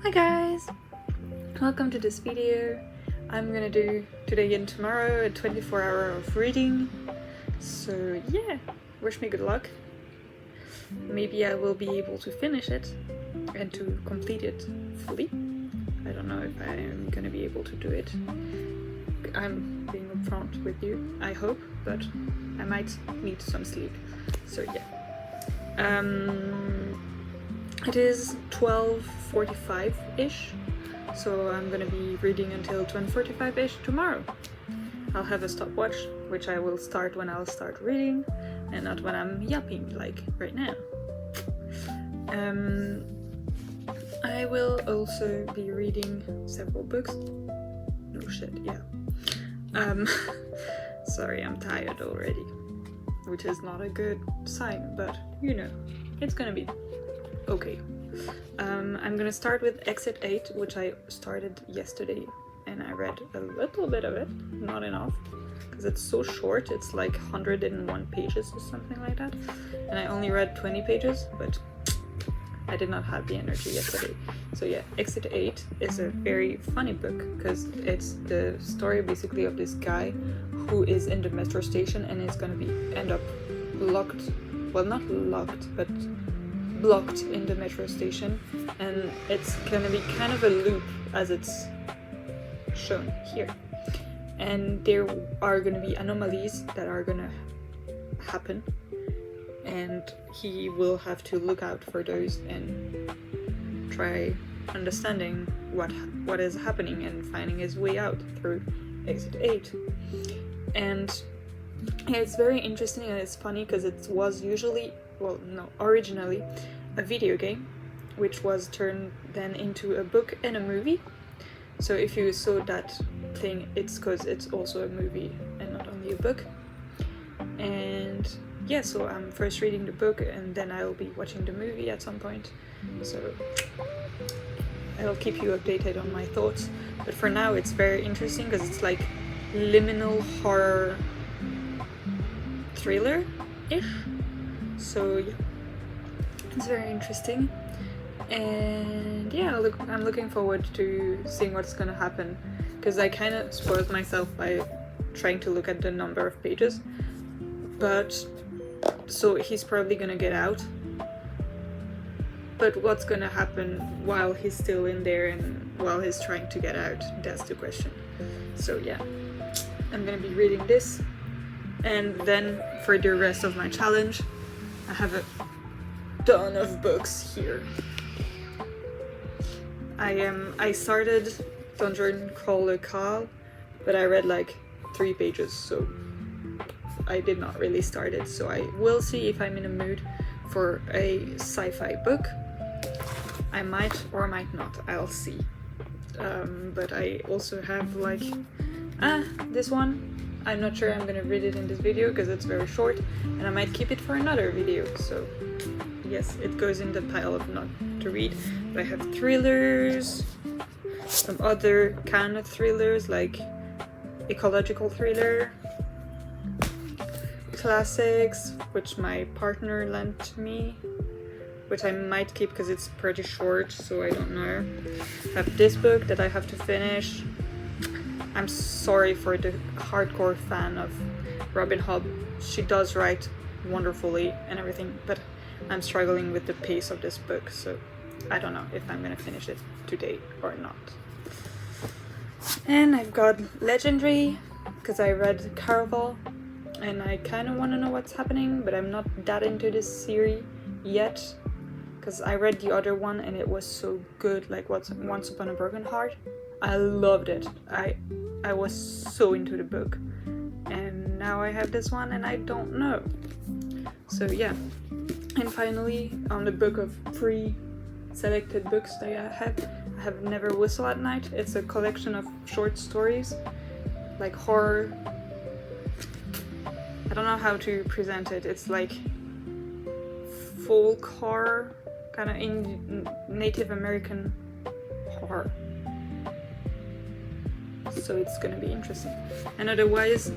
Hi guys! Welcome to this video. I'm gonna do today and tomorrow a 24-hour of reading. So yeah, wish me good luck. Maybe I will be able to finish it and to complete it fully. I don't know if I am gonna be able to do it. I'm being upfront with you, I hope, but I might need some sleep. So yeah. It is 12:45-ish, so I'm gonna be reading until 12:45-ish tomorrow. I'll have a stopwatch, which I will start when I'll start reading, and not when I'm yapping, like right now. I will also be reading several books. No shit, yeah. Sorry, I'm tired already, which is not a good sign, but you know, it's gonna be okay. I'm gonna start with Exit 8, which I started yesterday, and I read a little bit of it, not enough, because it's so short. It's like 101 pages or something like that, and I only read 20 pages, but I did not have the energy yesterday. So yeah, Exit 8 is a very funny book, because it's the story basically of this guy who is in the metro station and is gonna end up locked, well, not locked, but blocked in the metro station, and it's gonna be kind of a loop as it's shown here, and there are gonna be anomalies that are gonna happen, and he will have to look out for those and try understanding what is happening and finding his way out through Exit 8. And yeah, it's very interesting and it's funny because it was originally a video game, which was turned then into a book and a movie. So if you saw that thing, it's because it's also a movie and not only a book. And yeah, so I'm first reading the book and then I'll be watching the movie at some point. So I'll keep you updated on my thoughts. But for now, it's very interesting because it's like liminal horror thriller-ish. So yeah, it's very interesting, and yeah, I'm looking forward to seeing what's gonna happen, because I kind of spoiled myself by trying to look at the number of pages. But so he's probably gonna get out, but what's gonna happen while he's still in there and while he's trying to get out, that's the question. So yeah, I'm gonna be reading this. And then for the rest of my challenge, I have a ton of books here. I started Dungeon Crawler Carl, but I read like 3 pages, so I did not really start it. So I will see if I'm in a mood for a sci-fi book. I might or might not, I'll see. But I also have like this one. I'm not sure I'm gonna read it in this video because it's very short, and I might keep it for another video. So yes, it goes in the pile of not to read. But I have thrillers, some other kind of thrillers like ecological thriller, classics, which my partner lent to me, which I might keep because it's pretty short, so I don't know. I have this book that I have to finish. I'm sorry for the hardcore fan of Robin Hobb. She does write wonderfully and everything, but I'm struggling with the pace of this book, so I don't know if I'm gonna finish it today or not. And I've got Legendary, because I read Caraval, and I kind of want to know what's happening, but I'm not that into this series yet, because I read the other one and it was so good, like Once Upon a Broken Heart. I loved it. I was so into the book, and now I have this one and I don't know. So yeah. And finally, on the book of pre-selected books that I have Never Whistle at Night. It's a collection of short stories, like horror. I don't know how to present it. It's like folk horror, kind of in Native American horror. So it's gonna be interesting. And otherwise,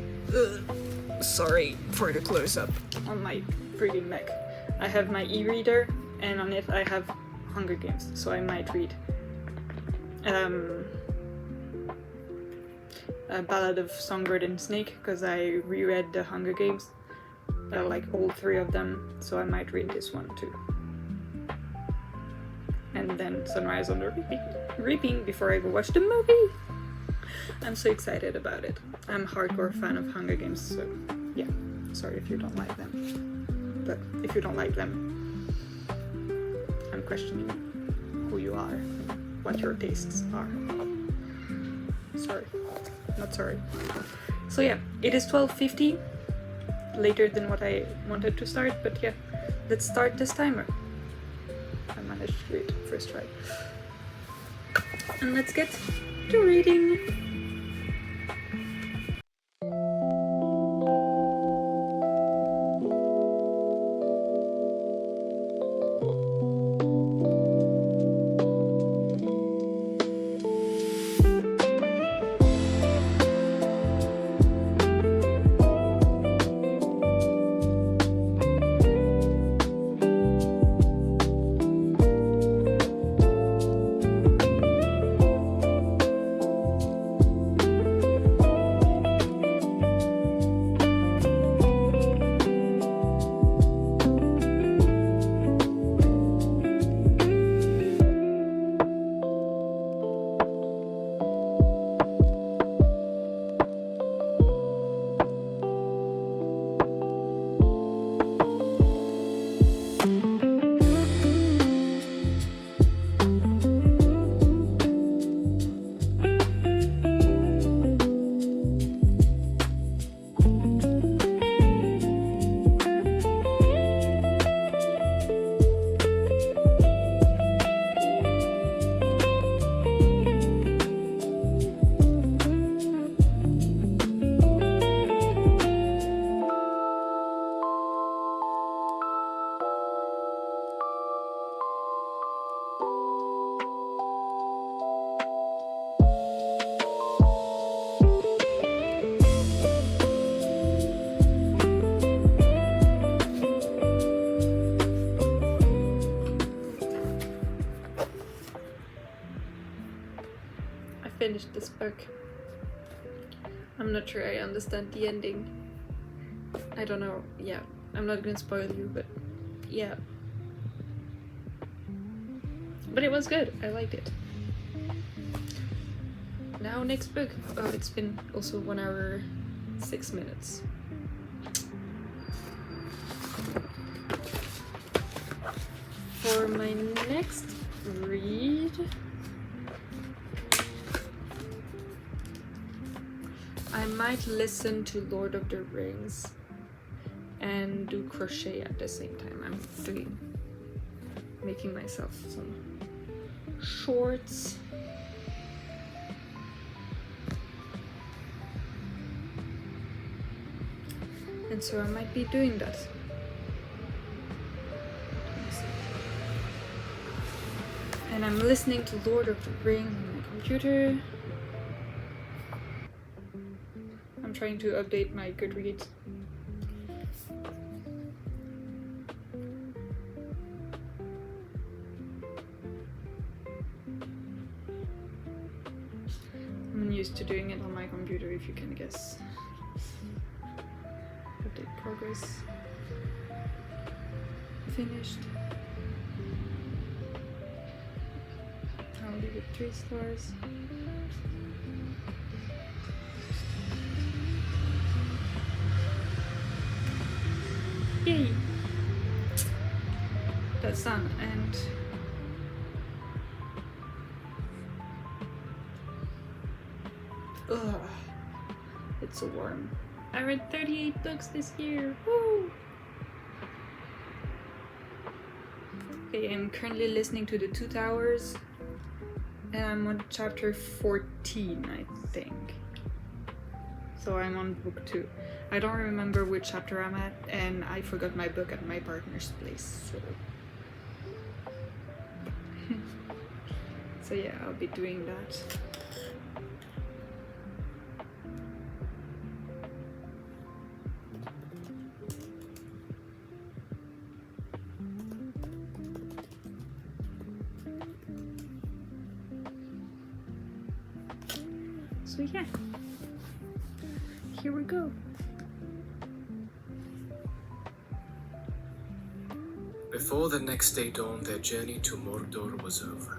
sorry for the close-up on my freaking neck. I have my e-reader, and on it I have Hunger Games, so I might read A Ballad of Songbird and Snake, because I reread the Hunger Games, like all 3 of them, so I might read this one too. And then Sunrise on the Reaping before I go watch the movie. I'm so excited about it. I'm a hardcore fan of Hunger Games, so yeah, sorry if you don't like them. But if you don't like them, I'm questioning who you are and what your tastes are. Sorry. Not sorry. So yeah, it is 12:50, later than what I wanted to start, but yeah, let's start this timer. I managed to do it first try. And let's get to reading. Finished this book. I'm not sure I understand the ending. I don't know. Yeah, I'm not gonna spoil you, but yeah. But it was good. I liked it. Now next book. Oh, it's been also 1 hour 6 minutes. For my next read, I might listen to Lord of the Rings and do crochet at the same time. I'm making myself some shorts. And so I might be doing that. And I'm listening to Lord of the Rings on my computer. I'm trying to update my Goodreads. I'm used to doing it on my computer, if you can guess. Update progress. Finished. I'll leave it 3 stars. Yay! That's done, and ugh, it's so warm. I read 38 books this year. Woo! Okay, I'm currently listening to The Two Towers, and I'm on chapter 14, I think. So I'm on book 2. I don't remember which chapter I'm at, and I forgot my book at my partner's place, so... So yeah, I'll be doing that. So yeah, here we go. Before the next day dawned, their journey to Mordor was over.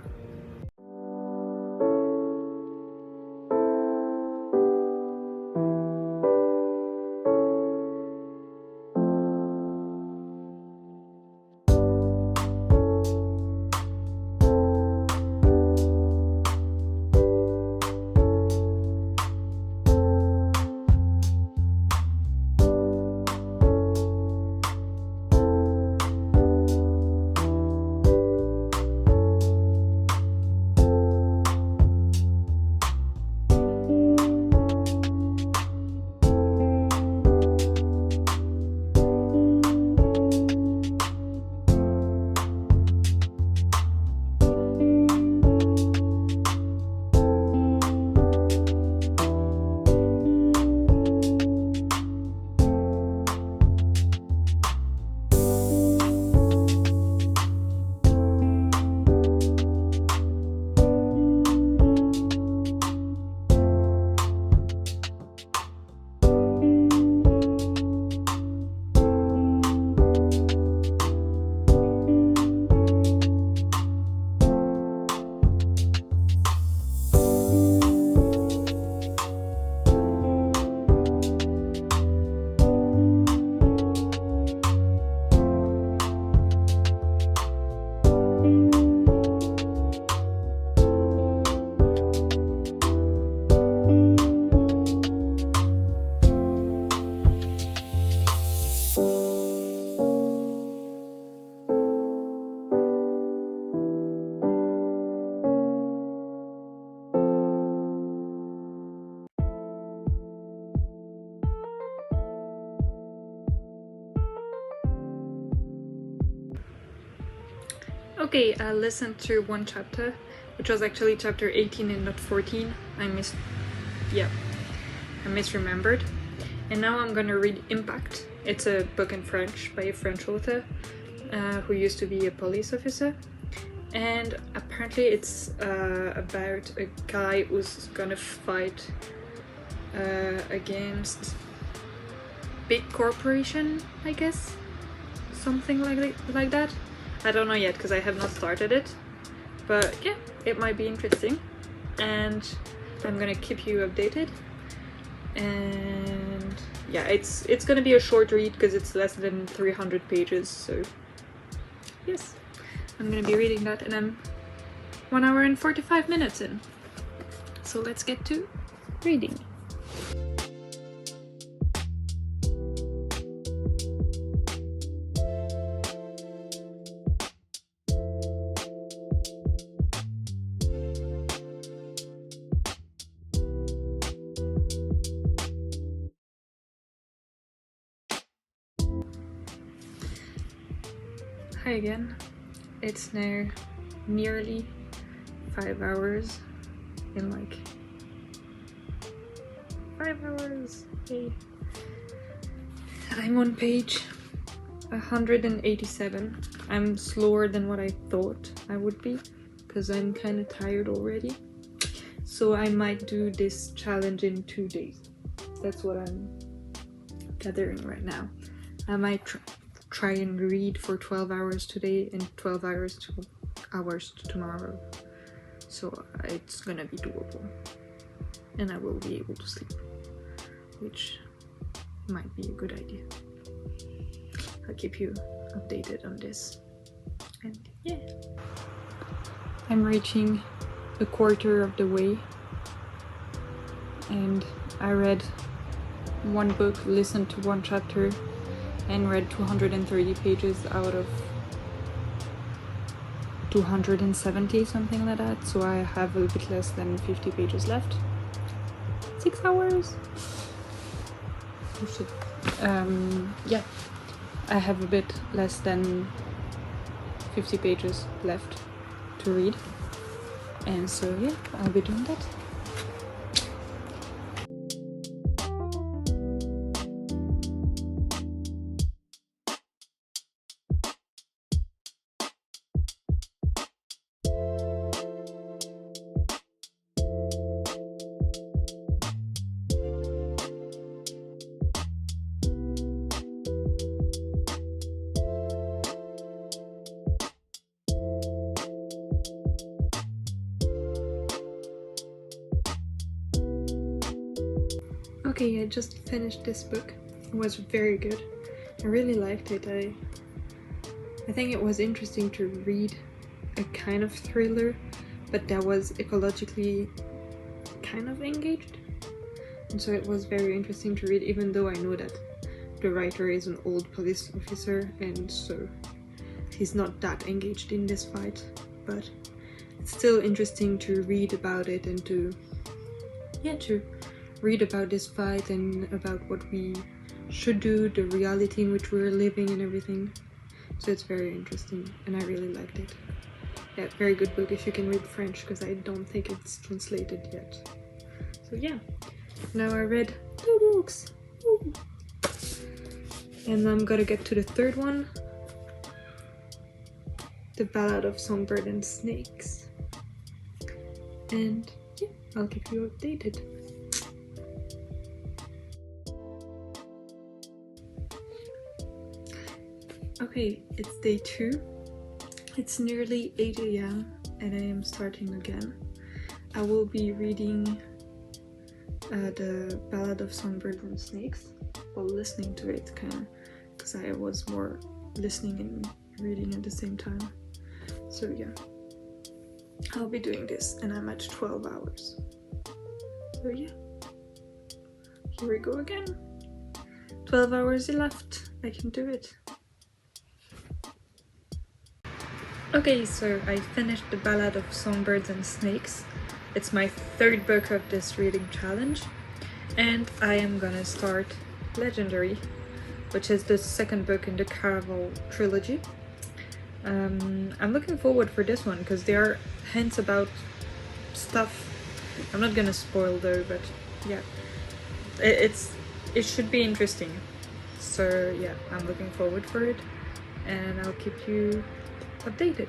Okay, I listened to one chapter, which was actually chapter 18 and not 14. I misremembered. And now I'm gonna read Impact. It's a book in French by a French author who used to be a police officer. And apparently it's about a guy who's gonna fight against big corporation, I guess. Something like that. I don't know yet because I have not started it, but yeah, it might be interesting, and I'm gonna keep you updated. And yeah, it's gonna be a short read because it's less than 300 pages, so yes, I'm gonna be reading that, and I'm 1 hour and 45 minutes in, so let's get to reading. Hi again. It's now nearly 5 hours in like 5 hours. Hey. I'm on page 187. I'm slower than what I thought I would be because I'm kind of tired already. So I might do this challenge in 2 days. That's what I'm gathering right now. I might try and read for 12 hours today and 12 hours tomorrow. So it's gonna be doable. And I will be able to sleep, which might be a good idea. I'll keep you updated on this. And yeah. I'm reaching a quarter of the way. And I read one book, listened to one chapter, and read 230 pages out of 270, something like that. So I have a bit less than 50 pages left. 6 hours. Oh shit. Yeah, I have a bit less than 50 pages left to read. And so yeah, I'll be doing that. Okay, I just finished this book. It was very good. I really liked it. I think it was interesting to read a kind of thriller, but that was ecologically kind of engaged. And so it was very interesting to read, even though I know that the writer is an old police officer, and so he's not that engaged in this fight. But it's still interesting to read about it and to read about this fight and about what we should do, the reality in which we're living and everything. So it's very interesting and I really liked it. Yeah, very good book if you can read French, because I don't think it's translated yet. So yeah, now I read 2 books. Woo. And I'm gonna get to the third one, The Ballad of Songbird and Snakes. And yeah, I'll keep you updated. Okay, it's day 2. It's nearly 8 AM and I am starting again. I will be reading The Ballad of Songbirds and Snakes, while listening to it kinda, because I was more listening and reading at the same time. So yeah, I'll be doing this and I'm at 12 hours. So yeah, here we go again. 12 hours left, I can do it. Okay, so I finished The Ballad of Songbirds and Snakes. It's my 3rd book of this reading challenge, and I am gonna start Legendary, which is the 2nd book in the Caraval trilogy. I'm looking forward for this one because there are hints about stuff. I'm not gonna spoil though, but yeah, it should be interesting. So yeah, I'm looking forward for it, and I'll keep you updated.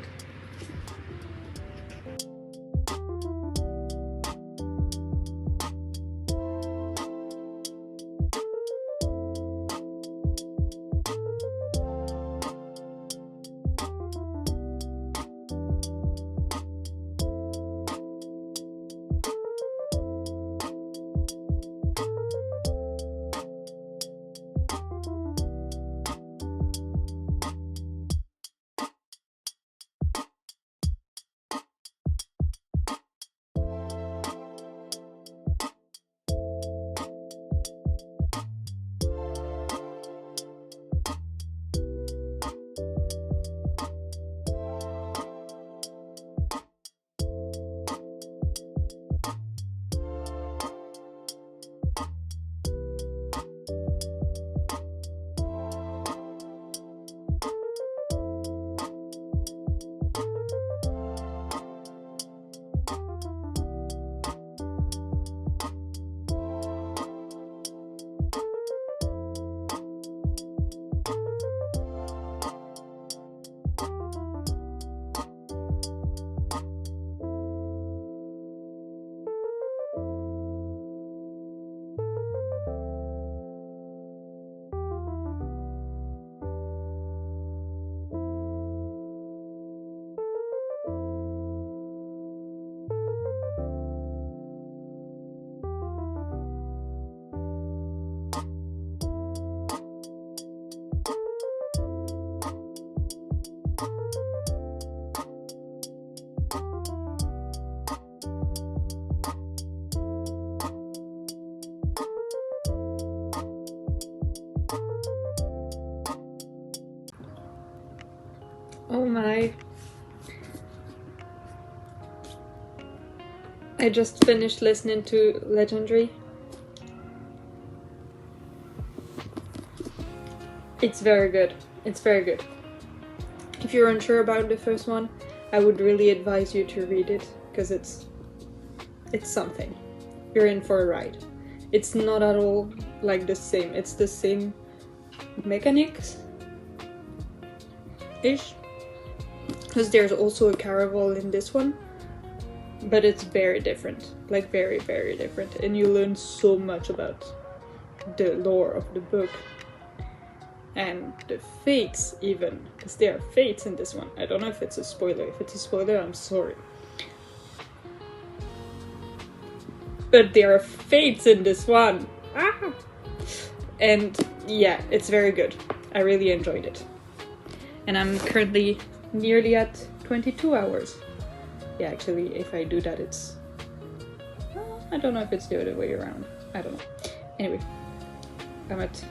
Oh my. I just finished listening to Legendary. It's very good. It's very good. If you're unsure about the first one, I would really advise you to read it, because it's something. You're in for a ride. It's not at all like the same. It's the same mechanics-ish. Because there's also a caraval in this one, but it's very different, like very, very different, and you learn so much about the lore of the book and the fates even, because there are fates in this one. I don't know if it's a spoiler. If it's a spoiler, I'm sorry. But there are fates in this one. Ah! And yeah, it's very good. I really enjoyed it. And I'm currently nearly at 22 hours. Yeah, actually, if I do that, it's... well, I don't know if it's the other way around. I don't know. Anyway, I'm at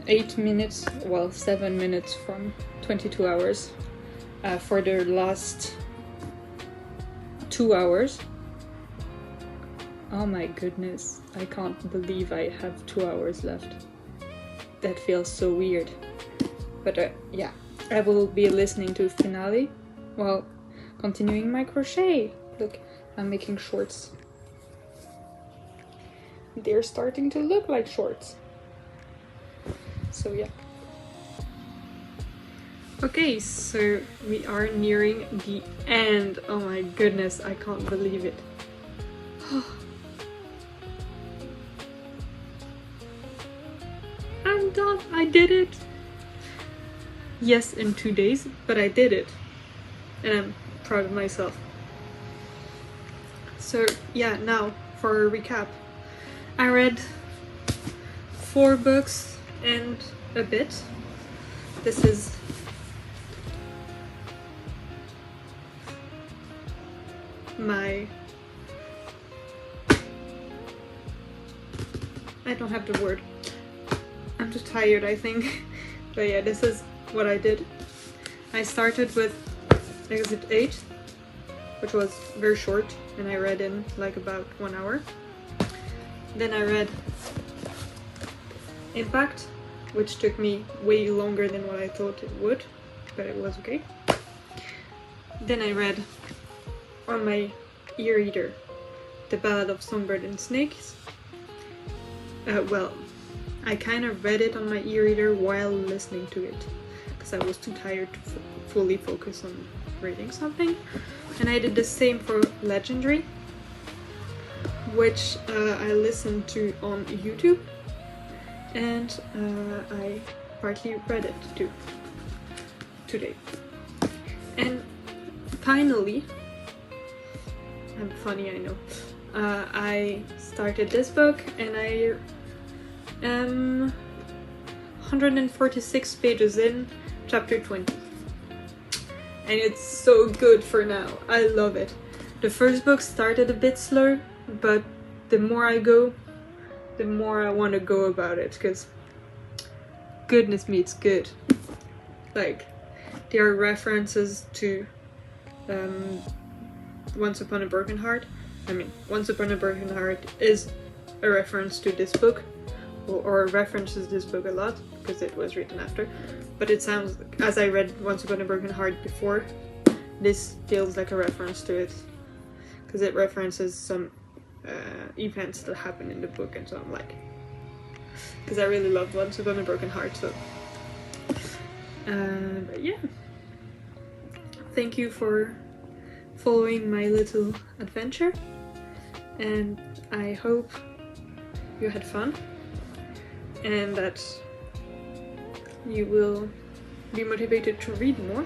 8 minutes, well, 7 minutes from 22 hours. For the last 2 hours. Oh my goodness, I can't believe I have 2 hours left. That feels so weird. But yeah, I will be listening to finale while continuing my crochet. Look, I'm making shorts. They're starting to look like shorts. So yeah. Okay, so we are nearing the end. Oh my goodness, I can't believe it. I'm done. I did it. Yes, in 2 days, but I did it. And I'm proud of myself. So yeah, now for a recap. I read 4 books and a bit. This is my... I don't have the word. I'm too tired, I think. But yeah, this is what I did. I started with Exit 8, which was very short, and I read in like about 1 hour. Then I read Impact, which took me way longer than what I thought it would, but it was okay. Then I read on my e-reader The Ballad of Songbird and Snakes. Well, I kind of read it on my e-reader while listening to it, because I was too tired to fully focus on reading something. And I did the same for Legendary, which I listened to on YouTube, and I partly read it too today. And finally, I'm funny, I know, I started this book, and I am 146 pages in, chapter 20. And it's so good for now. I love it. The first book started a bit slow, but the more I go, the more I want to go about it, because goodness me, it's good. Like, there are references to Once Upon a Broken Heart. I mean, Once Upon a Broken Heart is a reference to this book, or references this book a lot, because it was written after. But it sounds, as I read Once Upon a Broken Heart before, this feels like a reference to it, because it references some events that happen in the book, and so I'm like, because I really love Once Upon a Broken Heart, so but yeah, thank you for following my little adventure, and I hope you had fun and that you will be motivated to read more.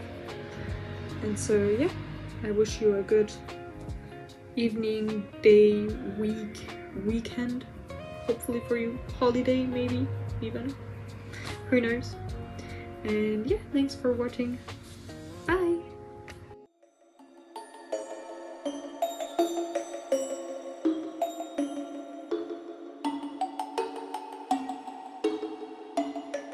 And so yeah, I wish you a good evening, day, week, weekend, hopefully for you, holiday maybe even, who knows. And yeah, thanks for watching